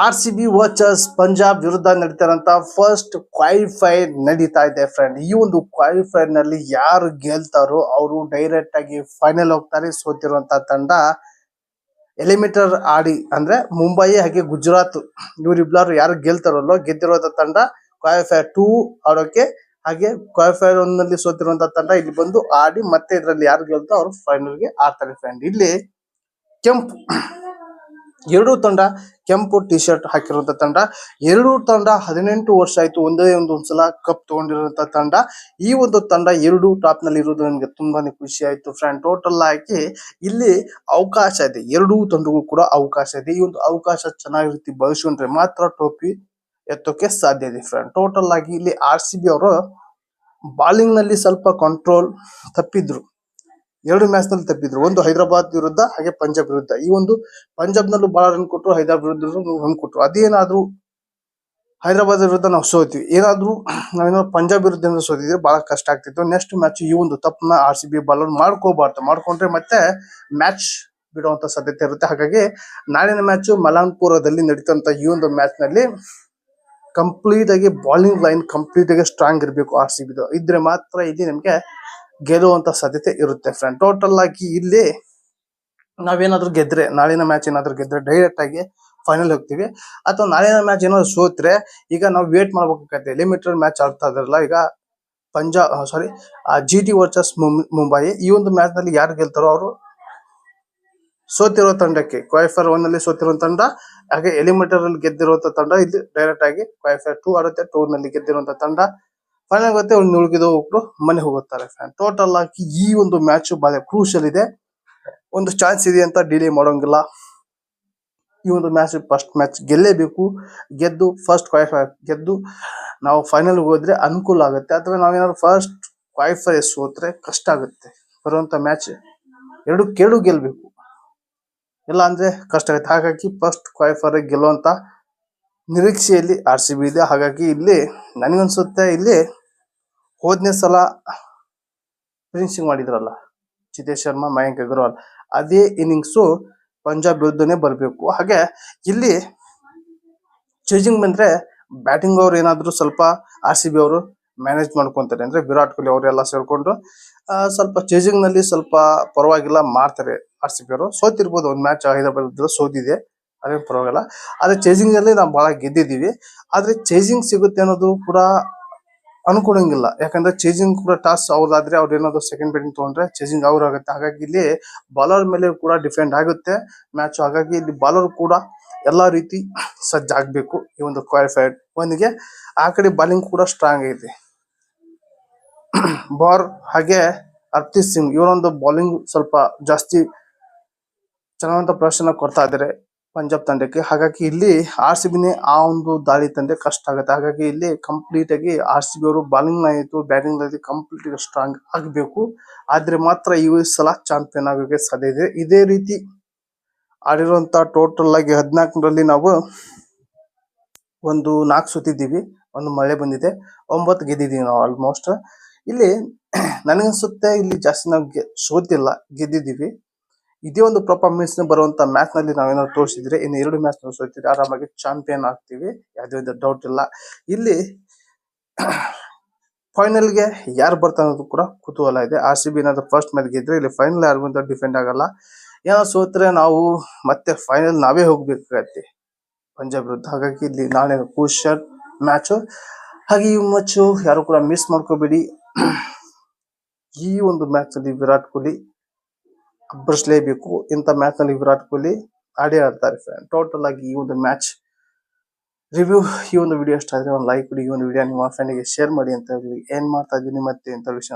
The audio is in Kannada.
RCB ವರ್ಸಸ್ ಪಂಜಾಬ್ ವಿರುದ್ಧ ನಡೀತಾರಂತ ಫಸ್ಟ್ ಕ್ವಾಲಿಫೈರ್ ನಡೀತಾ ಇದೆ ಫ್ರೆಂಡ್. ಈ ಒಂದು ಕ್ವಾಲಿಫೈರ್ ನಲ್ಲಿ ಯಾರು ಗೆಲ್ತಾರೋ ಅವರು ಡೈರೆಕ್ಟ್ ಆಗಿ ಫೈನಲ್ ಹೋಗ್ತಾರೆ. ಸೋತಿರುವಂತ ತಂಡ ಎಲಿಮಿನೇಟರ್ ಆಡಿ ಅಂದ್ರೆ ಮುಂಬೈ ಹಾಗೆ ಗುಜರಾತ್ ಇವರಿಬ್ಬರು ಯಾರು ಗೆಲ್ತಾರಲ್ಲೋ ಗೆದ್ದಿರುವಂತ ತಂಡ ಕ್ವಾಲಿಫೈರ್ 2 ಆಡೋಕೆ, ಹಾಗೆ ಕ್ವಾಲಿಫೈರ್ 1 ನಲ್ಲಿ ಸೋತಿರುವಂತ ತಂಡ ಇಲ್ಲಿ ಬಂದು ಆಡಿ ಮತ್ತೆ ಇದರಲ್ಲಿ ಯಾರು ಗೆಲ್ತಾರೋ ಅವರು ಫೈನಲ್ ಗೆ ಆಡ್ತಾರೆ ಫ್ರೆಂಡ್. ಇಲ್ಲಿ ಕೆಂಪು ಎರಡೂ ತಂಡ ಕೆಂಪು ಟಿ ಶರ್ಟ್ ಹಾಕಿರುವಂತ ತಂಡ. ಎರಡೂ ತಂಡ 18 ವರ್ಷ ಆಯ್ತು ಒಂದೇ ಒಂದ್ಸಲ ಕಪ್ ತಗೊಂಡಿರುವಂತ ತಂಡ. ಈ ಒಂದು ತಂಡ ಎರಡು ಟಾಪ್ ನಲ್ಲಿ ಇರೋದು ನನಗೆ ತುಂಬಾನೇ ಖುಷಿ ಆಯ್ತು ಫ್ರೆಂಡ್. ಟೋಟಲ್ ಆಗಿ ಇಲ್ಲಿ ಅವಕಾಶ ಇದೆ, ಎರಡೂ ತಂಡಗೂ ಕೂಡ ಅವಕಾಶ ಇದೆ. ಈ ಒಂದು ಅವಕಾಶ ಚೆನ್ನಾಗಿ ರೀತಿ ಬಳಸ್ಕೊಂಡ್ರೆ ಮಾತ್ರ ಟ್ರೋಫಿ ಎತ್ತೋಕೆ ಸಾಧ್ಯ ಇದೆ ಫ್ರೆಂಡ್. ಟೋಟಲ್ ಆಗಿ ಇಲ್ಲಿ RCB ಅವರು ಬಾಲಿಂಗ್ ನಲ್ಲಿ ಸ್ವಲ್ಪ ಕಂಟ್ರೋಲ್ ತಪ್ಪಿದ್ರು. ಎರಡು ಮ್ಯಾಚ್ ನಲ್ಲಿ ತಪ್ಪಿದ್ರು, ಒಂದು ಹೈದರಾಬಾದ್ ವಿರುದ್ಧ ಹಾಗೆ ಪಂಜಾಬ್ ವಿರುದ್ಧ. ಈ ಒಂದು ಪಂಜಾಬ್ ನಲ್ಲೂ ಬಹಳ ರನ್ ಕೊಟ್ಟರು, ಹೈದರಾಬಾದ್ ವಿರುದ್ಧ ರನ್ ಕೊಟ್ಟರು. ಅದೇನಾದ್ರೂ ಹೈದರಾಬಾದ್ ವಿರುದ್ಧ ನಾವು ಸೋತೀವಿ, ನಾವೇನಾದ್ರು ಪಂಜಾಬ್ ವಿರುದ್ಧ ಸೋತಿದ್ರೆ ಬಹಳ ಕಷ್ಟ ಆಗ್ತಿತ್ತು. ನೆಕ್ಸ್ಟ್ ಮ್ಯಾಚ್ ಈ ಒಂದು ತಪ್ಪನ್ನ RCB ಬಾಲರ್ ಮಾಡ್ಕೋಬಾರ್ದು, ಮಾಡ್ಕೊಂಡ್ರೆ ಮತ್ತೆ ಮ್ಯಾಚ್ ಬಿಡುವಂತ ಸಾಧ್ಯತೆ ಇರುತ್ತೆ. ಹಾಗಾಗಿ ನಾಳಿನ ಮ್ಯಾಚ್ ಮಲಾನ್ಪುರದಲ್ಲಿ ನಡೀತಂತ ಈ ಒಂದು ಮ್ಯಾಚ್ ನಲ್ಲಿ ಕಂಪ್ಲೀಟ್ ಆಗಿ ಬಾಲಿಂಗ್ ಲೈನ್ ಕಂಪ್ಲೀಟ್ ಆಗಿ ಸ್ಟ್ರಾಂಗ್ ಇರಬೇಕು RCB ಇದ್ರೆ ಮಾತ್ರ ಇಲ್ಲಿ ನಮ್ಗೆ ಗೆಲ್ಲುವಂತ ಸಾಧ್ಯತೆ ಇರುತ್ತೆ ಫ್ರೆಂಡ್. ಟೋಟಲ್ ಆಗಿ ಇಲ್ಲಿ ನಾವೇನಾದ್ರೂ ಗೆದ್ರೆ, ನಾಳಿನ ಮ್ಯಾಚ್ ಏನಾದ್ರು ಗೆದ್ರೆ ಡೈರೆಕ್ಟ್ ಆಗಿ ಫೈನಲ್ ಹೋಗ್ತೀವಿ. ಅಥವಾ ನಾಳಿನ ಮ್ಯಾಚ್ ಏನಾದ್ರು ಸೋತ್ರೆ ಈಗ ನಾವು ವೇಟ್ ಮಾಡ್ಬೇಕಾಗತ್ತೆ. ಎಲಿಮಿನೇಟರ್ ಮ್ಯಾಚ್ ಆಡ್ತಾ ಇದ್ರಲ್ಲ ಈಗ GT ವರ್ಸಸ್ ಮುಂಬೈ. ಈ ಒಂದು ಮ್ಯಾಚ್ ನಲ್ಲಿ ಯಾರು ಗೆಲ್ತಾರೋ ಅವರು ಸೋತಿರೋ ತಂಡಕ್ಕೆ ಕ್ವಾಲಿಫೈರ್ 1 ನಲ್ಲಿ ಸೋತಿರೋ ತಂಡ, ಹಾಗೆ ಎಲಿಮಿನೇಟರ್ ಅಲ್ಲಿ ಗೆದ್ದಿರುವಂತ ತಂಡ ಇಲ್ಲಿ ಡೈರೆಕ್ಟ್ ಆಗಿ ಕ್ವಾಲಿಫೈರ್ 2 ಆಡುತ್ತೆ. 2 ನಲ್ಲಿ ಗೆದ್ದಿರುವಂತ ತಂಡ ಫೈನಲ್ ಆಗುತ್ತೆ. ಉಳಿದ ಒಬ್ರು ಮನೆ ಹೋಗುತ್ತಾರೆ ಫ್ರೆಂಡ್. ಟೋಟಲ್ ಆಗಿ ಈ ಒಂದು ಮ್ಯಾಚ್ ಬಹಳ ಕ್ರೂಷಿಯಲ್ ಇದೆ. ಒಂದು ಚಾನ್ಸ್ ಇದೆ ಅಂತ ಡಿಲೇ ಮಾಡೋಂಗಿಲ್ಲ. ಈ ಒಂದು ಮ್ಯಾಚ್ ಫಸ್ಟ್ ಮ್ಯಾಚ್ ಗೆಲ್ಲೇಬೇಕು. ಗೆದ್ದು ಫಸ್ಟ್ ಕ್ವಾಲಿಫೈರ್ ಗೆದ್ದು ನಾವು ಫೈನಲ್ ಹೋದ್ರೆ ಅನುಕೂಲ ಆಗುತ್ತೆ. ಅಥವಾ ನಾವೇನಾದ್ರು ಫಸ್ಟ್ ಕ್ವಾಲಿಫೈರ್ ಸೋತ್ರೆ ಕಷ್ಟ ಆಗುತ್ತೆ. ಬರುವಂತ ಮ್ಯಾಚ್ ಎರಡು ಗೆಲ್ಬೇಕು, ಇಲ್ಲ ಅಂದ್ರೆ ಕಷ್ಟ ಆಗುತ್ತೆ. ಹಾಗಾಗಿ ಫಸ್ಟ್ ಕ್ವಾಲಿಫೈರ್ ಗೆಲ್ಲುವಂತ ನಿರೀಕ್ಷೆಯಲ್ಲಿ RCB ಇದೆ. ಹಾಗಾಗಿ ಇಲ್ಲಿ ನನಗನ್ಸುತ್ತೆ ಇಲ್ಲಿ ಹೋದ್ನೇ ಸಲ ಫಿನಿಶಿಂಗ್ ಮಾಡಿದ್ರಲ್ಲ ಚಿತೇಶ್ ಶರ್ಮಾ, ಮಯಾಂಕ್ ಅಗರ್ವಾಲ್, ಅದೇ ಇನ್ನಿಂಗ್ಸು ಪಂಜಾಬ್ ವಿರುದ್ಧನೇ ಬರಬೇಕು. ಹಾಗೆ ಇಲ್ಲಿ ಚೇಜಿಂಗ್ ಬಂದ್ರೆ ಬ್ಯಾಟಿಂಗ್ ಅವ್ರು ಏನಾದ್ರು ಸ್ವಲ್ಪ RCB ಅವರು ಮ್ಯಾನೇಜ್ ಮಾಡ್ಕೊಂತಾರೆ. ಅಂದ್ರೆ ವಿರಾಟ್ ಕೊಹ್ಲಿ ಅವರೆಲ್ಲ ಸೇರ್ಕೊಂಡು ಸ್ವಲ್ಪ ಚೇಜಿಂಗ್ ನಲ್ಲಿ ಸ್ವಲ್ಪ ಪರವಾಗಿಲ್ಲ ಮಾಡ್ತಾರೆ. RCB ಅವರು ಸೋತಿರ್ಬೋದು, ಒಂದ್ ಮ್ಯಾಚ್ ಹೈದರಾಬಾದ್ ಸೋತಿದೆ, ಅದೇನು ಪರವಾಗಿಲ್ಲ. ಆದ್ರೆ ಚೇಜಿಂಗ್ ನಲ್ಲಿ ನಾವು ಬಹಳ ಗೆದ್ದಿದ್ದೀವಿ. ಆದ್ರೆ ಚೇಜಿಂಗ್ ಸಿಗುತ್ತೆ ಅನ್ನೋದು ಕೂಡ ಅನ್ಕೊಳಂಗಿಲ್ಲ. ಯಾಕಂದ್ರೆ ಚೇಜಿಂಗ್ ಕೂಡ ಟಾಸ್ ಅವ್ರದಾದ್ರೆ ಅವ್ರು ಏನಾದ್ರು ಸೆಕೆಂಡ್ ಬ್ಯಾಟಿಂಗ್ ತಗೊಂಡ್ರೆ ಚೇಜಿಂಗ್ ಆಗುತ್ತೆ. ಹಾಗಾಗಿ ಇಲ್ಲಿ ಬಾಲರ್ ಮೇಲೆ ಕೂಡ ಡಿಪೆಂಡ್ ಆಗುತ್ತೆ ಮ್ಯಾಚ್. ಹಾಗಾಗಿ ಇಲ್ಲಿ ಬಾಲರ್ ಕೂಡ ಎಲ್ಲಾ ರೀತಿ ಸಜ್ಜಾಗ್ಬೇಕು ಈ ಒಂದು ಕ್ವಾಲಿಫೈಡ್ 1 ಗೆ. ಆ ಕಡೆ ಬಾಲಿಂಗ್ ಕೂಡ ಸ್ಟ್ರಾಂಗ್ ಐತೆ. ಹಾಗೆ ಹರ್ಪ್ರೀತ್ ಸಿಂಗ್ ಇವರೊಂದು ಬಾಲಿಂಗ್ ಸ್ವಲ್ಪ ಜಾಸ್ತಿ ಚೆನ್ನಾದಂತ ಪ್ರದರ್ಶನ ಕೊಡ್ತಾ ಇದ್ದಾರೆ ಪಂಜಾಬ್ ತಂಡಕ್ಕೆ. ಹಾಗಾಗಿ ಇಲ್ಲಿ RCB ನೇ ಆ ಒಂದು ದಾಳಿ ತಂದೆ ಕಷ್ಟ ಆಗುತ್ತೆ. ಹಾಗಾಗಿ ಇಲ್ಲಿ ಕಂಪ್ಲೀಟ್ ಆಗಿ RCB ಅವರು ಬಾಲಿಂಗ್ ಆಯಿತು ಬ್ಯಾಟಿಂಗ್ ನಲ್ಲಿ ಕಂಪ್ಲೀಟ್ ಸ್ಟ್ರಾಂಗ್ ಆಗಬೇಕು. ಆದ್ರೆ ಮಾತ್ರ ಈ ಸಲ ಚಾಂಪಿಯನ್ ಆಗೋಕೆ ಸಾಧ್ಯ ಇದೆ. ಇದೇ ರೀತಿ ಆಡಿರುವಂತ ಟೋಟಲ್ ಆಗಿ 14ರಲ್ಲಿ ನಾವು ಒಂದು 4 ಸೋತಿದ್ದೀವಿ, ಒಂದು ಮಳೆ ಬಂದಿದೆ, 9 ಗೆದ್ದಿದ್ದೀವಿ ನಾವು ಆಲ್ಮೋಸ್ಟ್. ಇಲ್ಲಿ ನನಗನ್ಸುತ್ತೆ ಇಲ್ಲಿ ಜಾಸ್ತಿ ನಾವು ಸೋತಿಲ್ಲ, ಗೆದ್ದಿದ್ದೀವಿ. ಇದೇ ಒಂದು ಪರ್ಫಾರ್ಮೆನ್ಸ್ ಬರುವಂತ ಮ್ಯಾಚ್ ನಲ್ಲಿ ನಾವೇನಾದ್ರು ತೋರಿಸಿದ್ರೆ ಇನ್ನು 2 ಮ್ಯಾಚ್ ಸೋತಿದ್ರೆ ಆರಾಮಾಗಿ ಚಾಂಪಿಯನ್ ಆಗ್ತೀವಿ, ಯಾವುದೇ ಒಂದು ಡೌಟ್ ಇಲ್ಲ. ಇಲ್ಲಿ ಫೈನಲ್ ಗೆ ಯಾರು ಬರ್ತಾರೆ ಅನ್ನೋದು ಕೂಡ ಕುತೂಹಲ ಇದೆ. RCB ಏನಾದ್ರು ಫಸ್ಟ್ ಮ್ಯಾಚ್ ಗೆದ್ರೆ ಇಲ್ಲಿ ಫೈನಲ್ ಯಾರು ಅಂತ ಡಿಫೆಂಡ್ ಆಗಲ್ಲ. ಏನೋ ಸೋತ್ರೆ ನಾವು ಮತ್ತೆ ಫೈನಲ್ ನಾವೇ ಹೋಗ್ಬೇಕಾಗತ್ತೆ ಪಂಜಾಬ್ ವಿರುದ್ಧ. ಹಾಗಾಗಿ ಇಲ್ಲಿ ನಾಳೆ ಕ್ರೂಷಿಯಲ್ ಮ್ಯಾಚ್. ಹಾಗೆ ಈ ಮ್ಯಾಚ್ ಯಾರು ಕೂಡ ಮಿಸ್ ಮಾಡ್ಕೋಬೇಡಿ. ಈ ಒಂದು ಮ್ಯಾಚ್ ಅಲ್ಲಿ ವಿರಾಟ್ ಕೊಹ್ಲಿ ಅಬ್ಬರಿಸಲೇಬೇಕು. ಇಂಥ ಮ್ಯಾಚ್ ನಲ್ಲಿ ವಿರಾಟ್ ಕೊಹ್ಲಿ ಆಡೇ ಆಡ್ತಾರೆ ಫ್ರೆಂಡ್. ಟೋಟಲ್ ಆಗಿ ಈ ಒಂದು ಮ್ಯಾಚ್ ರಿವ್ಯೂ, ಈ ಒಂದು ವಿಡಿಯೋ ಇಷ್ಟ ಆದ್ರೆ ಒಂದು ಲೈಕ್ ಕೊಡಿ. ಈ ಒಂದು ವಿಡಿಯೋ ನಿಮ್ಮ ಫ್ರೆಂಡ್ಗೆ ಶೇರ್ ಮಾಡಿ ಅಂತ ಹೇಳಿ ಏನ್ ಮಾಡ್ತಾ ಇದ್ದೀನಿ ಮತ್ತೆ ಇಂಥ ವಿಷಯ.